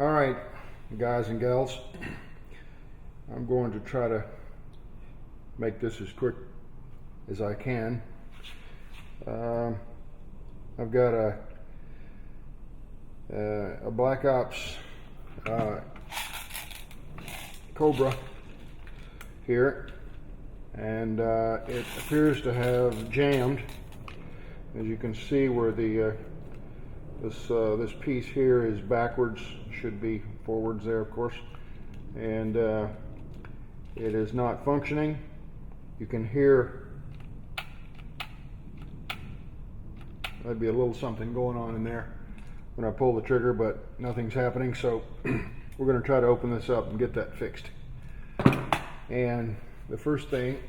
All right, guys and gals, I'm going to try to make this as quick as I can. I've got a Black Ops Cobra here, and it appears to have jammed. As you can see, where the this piece here is backwards, should be forwards there, of course, and it is not functioning. You can hear there'd be a little something going on in there when I pull the trigger, but nothing's happening. So we're going to try to open this up and get that fixed. And the first thing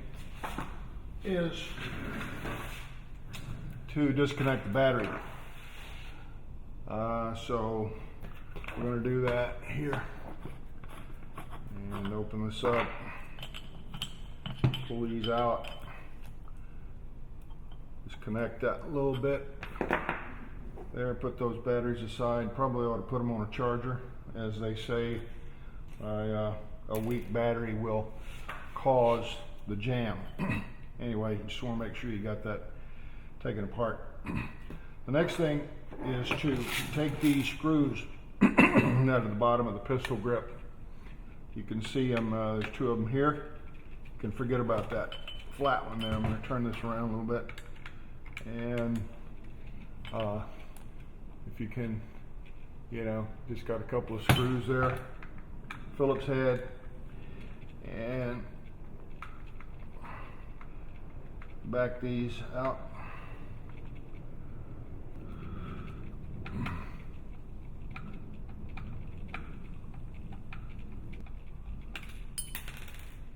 is to disconnect the battery. So we're going to do that here and open this up, pull these out, disconnect that a little bit there, put those batteries aside. Probably ought to put them on a charger. As they say, a weak battery will cause the jam. Anyway, you just want to make sure you got that taken apart. The next thing is to take these screws out of the bottom of the pistol grip. You can see them, there's two of them here. You can forget about that flat one there. I'm going to turn this around a little bit. And if you can, just got a couple of screws there, Phillips head, and back these out.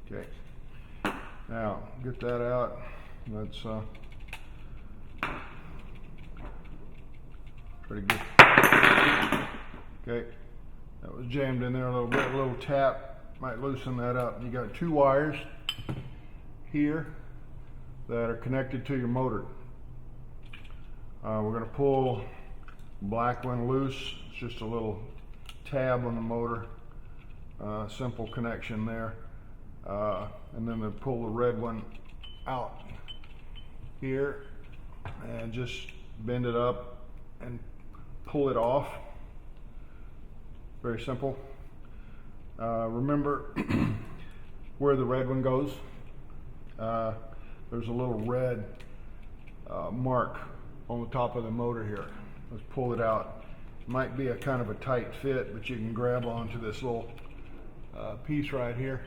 Okay, now get that out. That's pretty good. Okay, that was jammed in there a little bit. A little tap might loosen that up. You got two wires here that are connected to your motor. We're going to pull the black one loose. It's just a little tab on the motor, simple connection there, and then we'll pull the red one out here and just bend it up and pull it off. Very simple. Remember where the red one goes. There's a little red mark on the top of the motor here. Let's pull it out. It might be a kind of a tight fit, but you can grab onto this little piece right here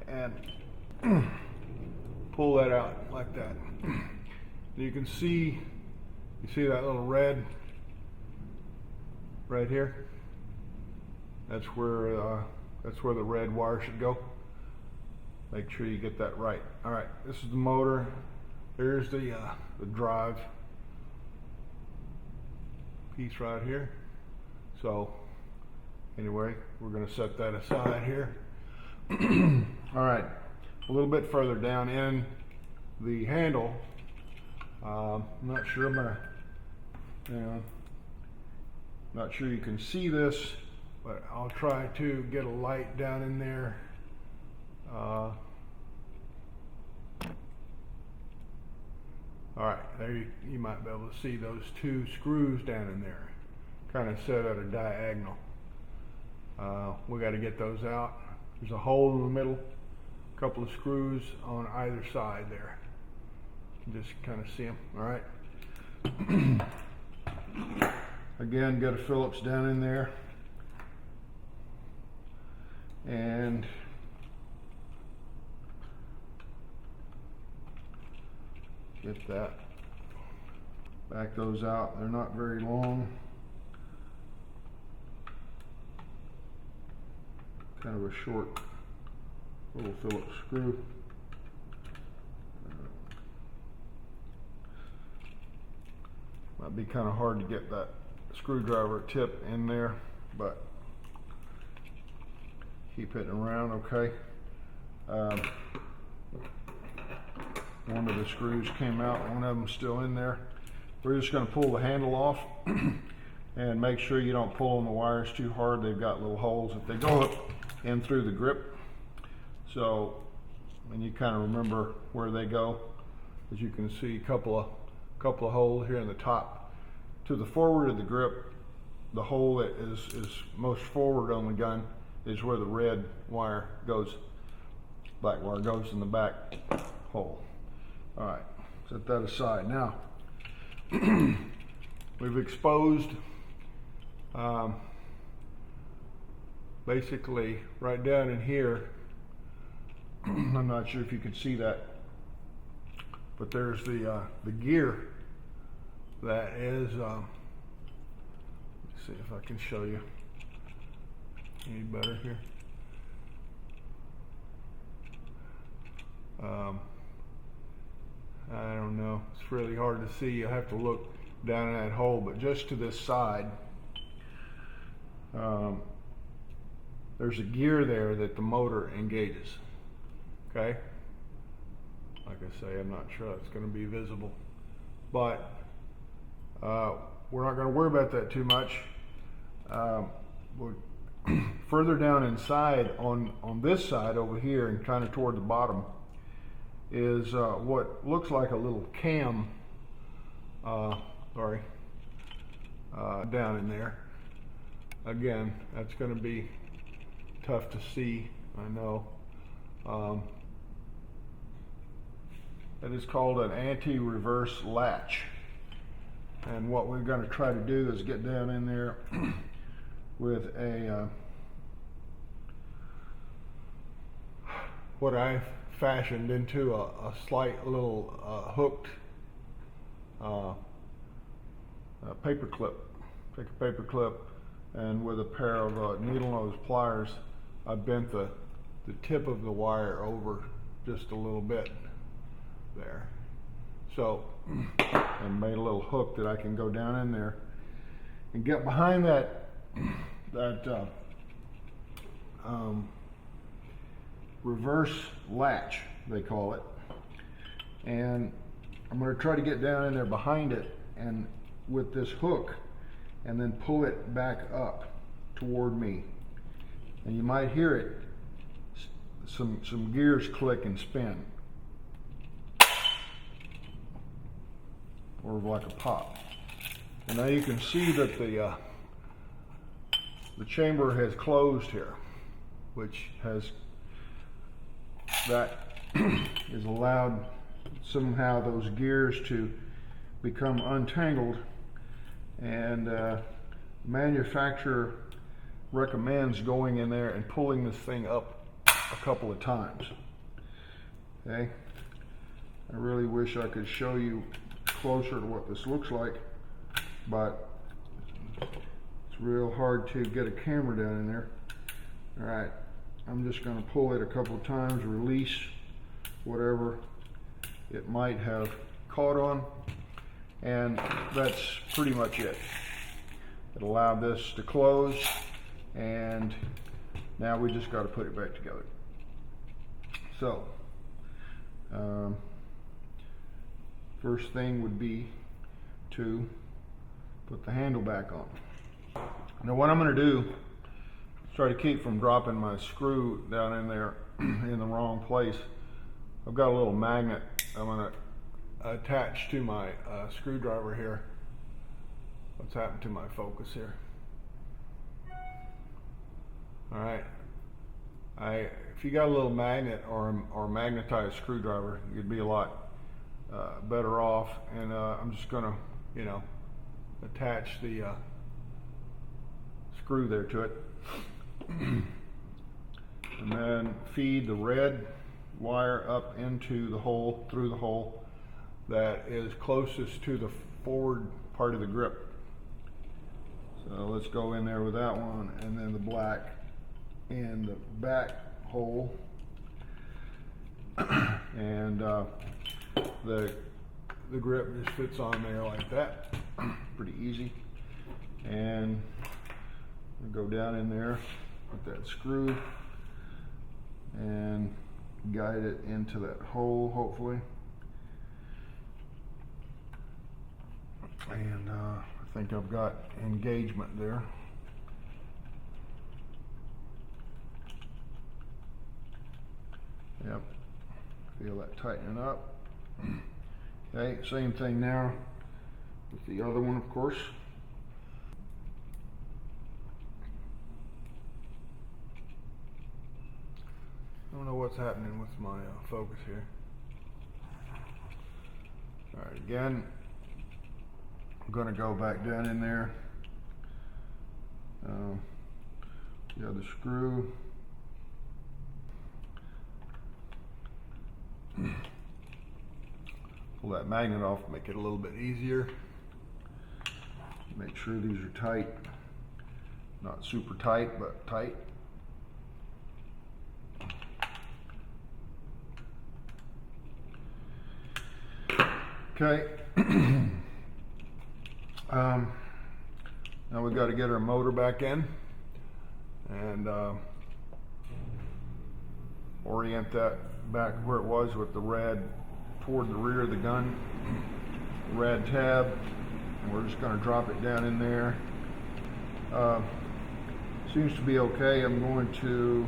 and pull that out like that. You can see, that little red right here? That's where the red wire should go. Make sure you get that right. All right, this is the motor. There's the drive piece right here. So anyway, we're going to set that aside here. All right, a little bit further down in the handle. I'm not sure not sure you can see this, but I'll try to get a light down in there. All right, there you might be able to see those two screws down in there, kind of set at a diagonal. We got to get those out. There's a hole in the middle, a couple of screws on either side there. You can just kind of see them. All right. Again, got a Phillips down in there, and get that. Back those out. They're not very long. Kind of a short little Phillips screw. Might be kind of hard to get that screwdriver tip in there, but keep hitting around. Okay. One of the screws came out, one of them still in there. We're just going to pull the handle off. And make sure you don't pull on the wires too hard. They've got little holes if they go up in through the grip. So, and you kind of remember where they go. As you can see, a couple of holes here in the top. To the forward of the grip, the hole that is most forward on the gun is where the red wire goes, black wire goes in the back hole. All right, set that aside. Now, we've exposed basically right down in here. I'm not sure if you can see that, but there's the gear that is, let's see if I can show you any better here. I don't know, it's really hard to see. You'll have to look down in that hole, but just to this side, there's a gear there that the motor engages. Okay? Like I say, I'm not sure it's going to be visible, but we're not going to worry about that too much. Further down inside on this side over here and kind of toward the bottom is what looks like a little cam, down in there. Again, that's going to be tough to see, I know. That is called an anti-reverse latch. And what we're going to try to do is get down in there with a what I fashioned into a slight little hooked paper clip. Take a paper clip, and with a pair of needle nose pliers, I bent the tip of the wire over just a little bit there. So, and made a little hook that I can go down in there and get behind that reverse latch, they call it. And I'm going to try to get down in there behind it and with this hook, and then pull it back up toward me. And you might hear it, some gears click and spin, or like a pop. And now you can see that the chamber has closed here, which has is allowed somehow those gears to become untangled, and manufacturer recommends going in there and pulling this thing up a couple of times. Okay, I really wish I could show you closer to what this looks like, but it's real hard to get a camera down in there. All right, I'm just going to pull it a couple of times, release whatever it might have caught on, and that's pretty much it. It allowed this to close, and now we just got to put it back together. So first thing would be to put the handle back on. Now what I'm going to do is try to keep from dropping my screw down in there in the wrong place. I've got a little magnet I'm going to attach to my screwdriver here. What's happened to my focus here? All right. If you got a little magnet or magnetized screwdriver, you'd be a lot better off. And I'm just going to, attach the screw there to it, and then feed the red wire up into the hole, through the hole that is closest to the forward part of the grip. So let's go in there with that one, and then the black in the back hole, and the grip just fits on there like that, pretty easy. And we'll go down in there with that screw and guide it into that hole, hopefully. And I I think I've got engagement there. Yep, feel that tightening up. Okay, same thing now with the other one, of course. I don't know what's happening with my focus here. All right, again, I'm going to go back down in there. The other screw. Pull that magnet off, make it a little bit easier. Make sure these are tight. Not super tight, but tight. Okay. Now we've got to get our motor back in and orient that back where it was with the rad toward the rear of the gun, the rad tab, and we're just going to drop it down in there. Seems to be okay. I'm going to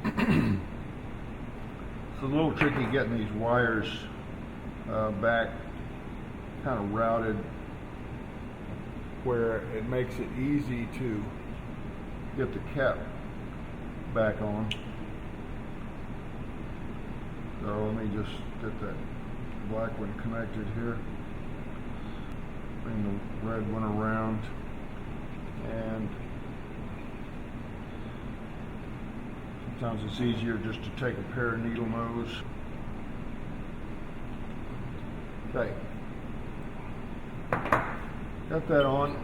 it's a little tricky getting these wires back kind of routed where it makes it easy to get the cap back on. So let me just get that black one connected here. Bring the red one around, and sometimes it's easier just to take a pair of needle nose. Okay, got that on.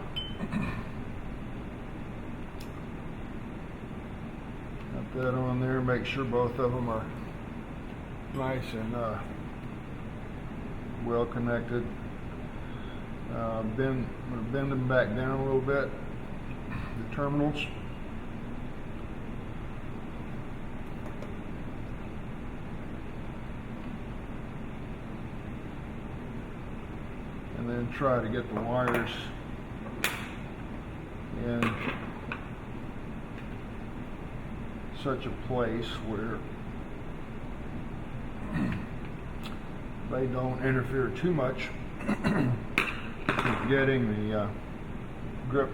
Got that on there. Make sure both of them are nice and well connected. I'm going to bend them back down a little bit, the terminals. And then try to get the wires in such a place where they don't interfere too much with getting the grip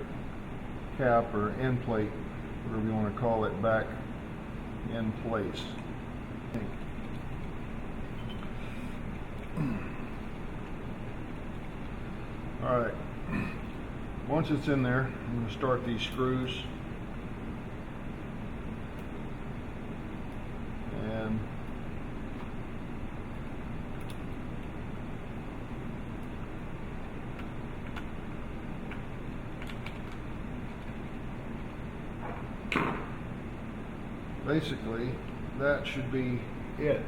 cap or end plate, whatever you want to call it, back in place. Alright, once it's in there, I'm going to start these screws. And basically, that should be it.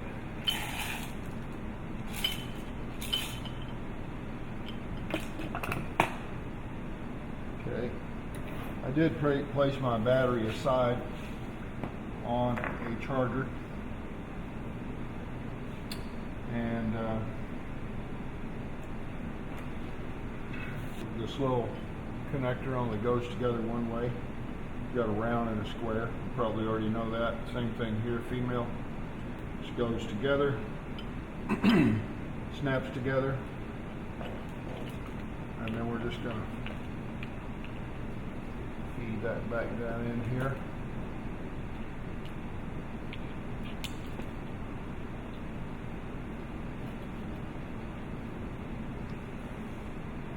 Okay, I did place my battery aside on a charger, and this little connector only goes together one way. You got a round and a square. You probably already know that. Same thing here, female. Just goes together, snaps together, and then we're just going to feed that back down in here.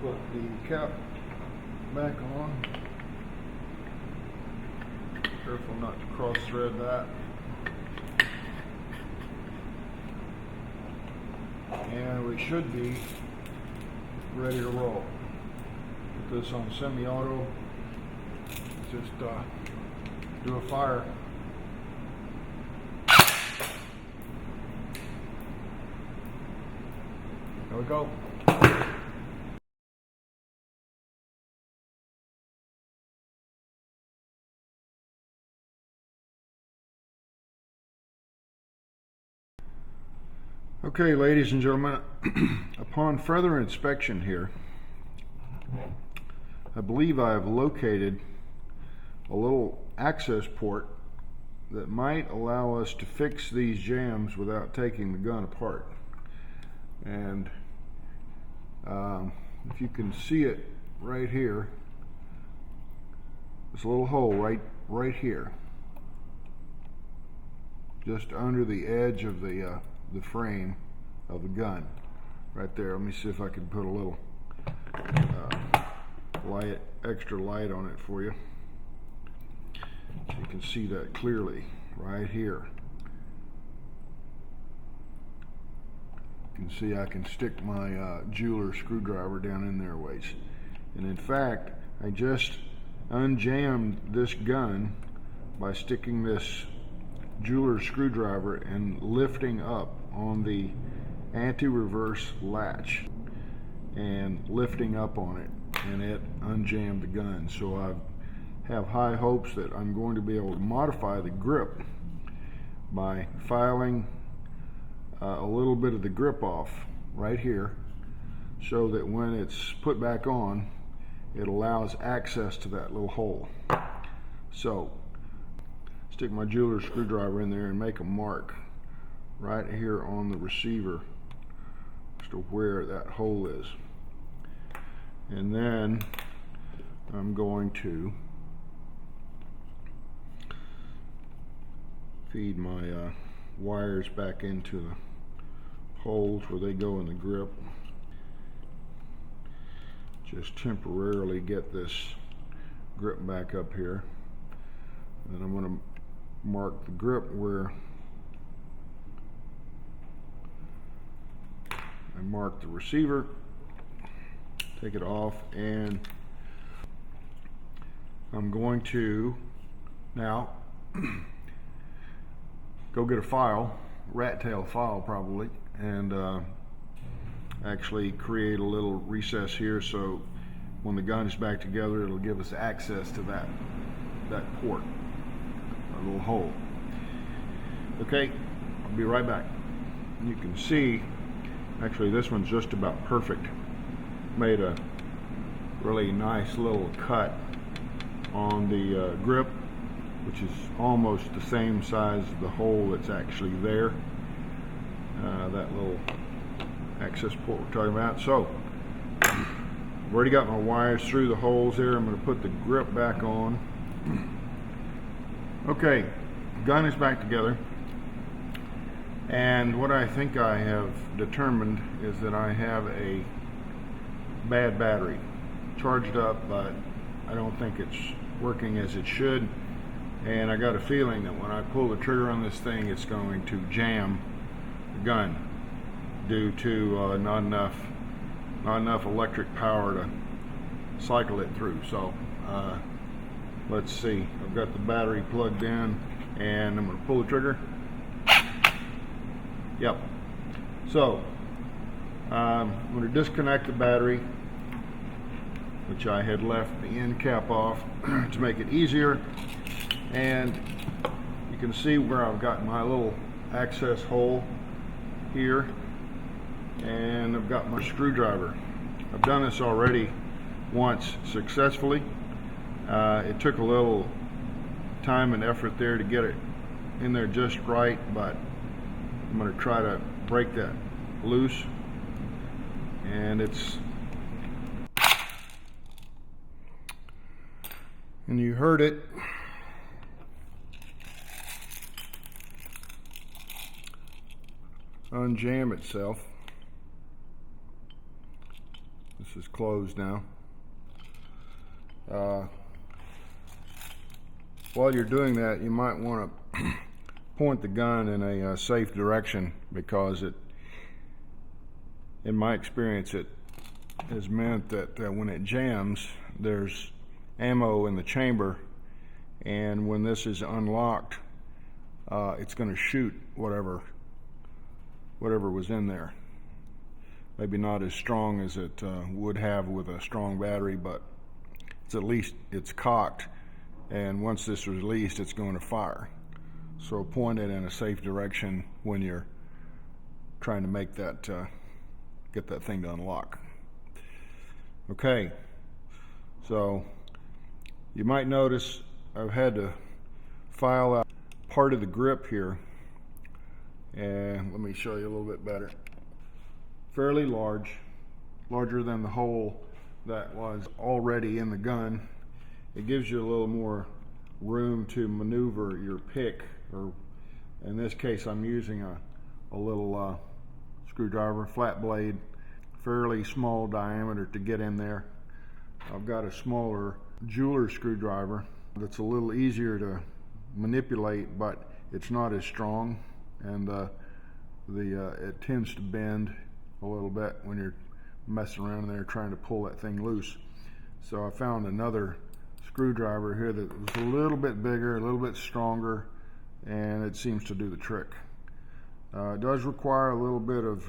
Put the cap back on. Careful not to cross thread that. And we should be ready to roll. Put this on semi-auto. Just do a fire. There we go. Okay, ladies and gentlemen, upon further inspection here, I believe I have located a little access port that might allow us to fix these jams without taking the gun apart. And if you can see it right here, this little hole right here, just under the edge of the frame of the gun, right there. Let me see if I can put a little extra light on it for you, so you can see that clearly right here. You can see I can stick my jeweler screwdriver down in there ways. And in fact, I just unjammed this gun by sticking this jeweler screwdriver and lifting up on the anti-reverse latch and lifting up on it, and it unjammed the gun. So I have high hopes that I'm going to be able to modify the grip by filing a little bit of the grip off right here, so that when it's put back on, it allows access to that little hole. So stick my jeweler screwdriver in there and make a mark right here on the receiver as to where that hole is. And then I'm going to feed my wires back into the holes where they go in the grip. Just temporarily get this grip back up here. And I'm going to mark the grip where I mark the receiver, take it off, and I'm going to now go get a file, rat tail file probably, and actually create a little recess here, so when the gun is back together, it'll give us access to that port, a little hole. Okay, I'll be right back. You can see, actually this one's just about perfect. Made a really nice little cut on the grip, which is almost the same size as the hole that's actually there. That little access port we're talking about. So I've already got my wires through the holes there. I'm going to put the grip back on. Okay, gun is back together, and what I think I have determined is that I have a bad battery, charged up, but I don't think it's working as it should, and I got a feeling that when I pull the trigger on this thing, it's going to jam the gun due to not enough electric power to cycle it through. So let's see. I've got the battery plugged in, and I'm going to pull the trigger. Yep. So I'm going to disconnect the battery, which I had left the end cap off to make it easier, and you can see where I've got my little access hole here, and I've got my screwdriver. I've done this already once successfully. It took a little time and effort there to get it in there just right, but I'm going to try to break that loose, and and you heard it. Unjam itself. This is closed now. While you're doing that, you might want to point the gun in a safe direction, because in my experience, it has meant that when it jams, there's ammo in the chamber, and when this is unlocked, it's going to shoot whatever was in there. Maybe not as strong as it would have with a strong battery, but at least it's cocked, and once this is released, it's going to fire. So point it in a safe direction when you're trying to make that get that thing to unlock. Okay, So you might notice I've had to file out part of the grip here, and let me show you a little bit better. Fairly larger than the hole that was already in the gun. It gives you a little more room to maneuver your pick, or in this case I'm using a little screwdriver, flat blade, fairly small diameter to get in there. I've got a smaller jeweler screwdriver that's a little easier to manipulate, but it's not as strong, and it tends to bend a little bit when you're messing around in there trying to pull that thing loose. So I found another screwdriver here that was a little bit bigger, a little bit stronger, and it seems to do the trick. It does require a little bit of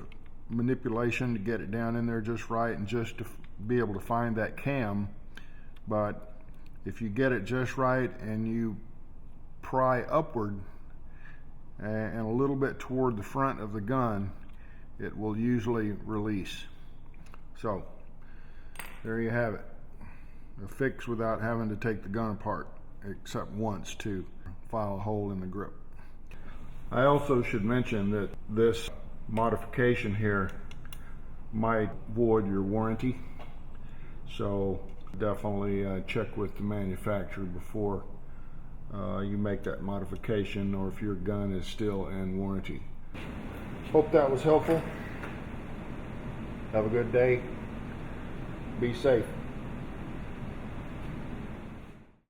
manipulation to get it down in there just right and just to be able to find that cam, but if you get it just right and you pry upward and a little bit toward the front of the gun, it will usually release. So there you have it, a fix without having to take the gun apart, except once to file a hole in the grip. I also should mention that this modification here might void your warranty, so definitely check with the manufacturer before you make that modification, or if your gun is still in warranty. Hope that was helpful. Have a good day. Be safe.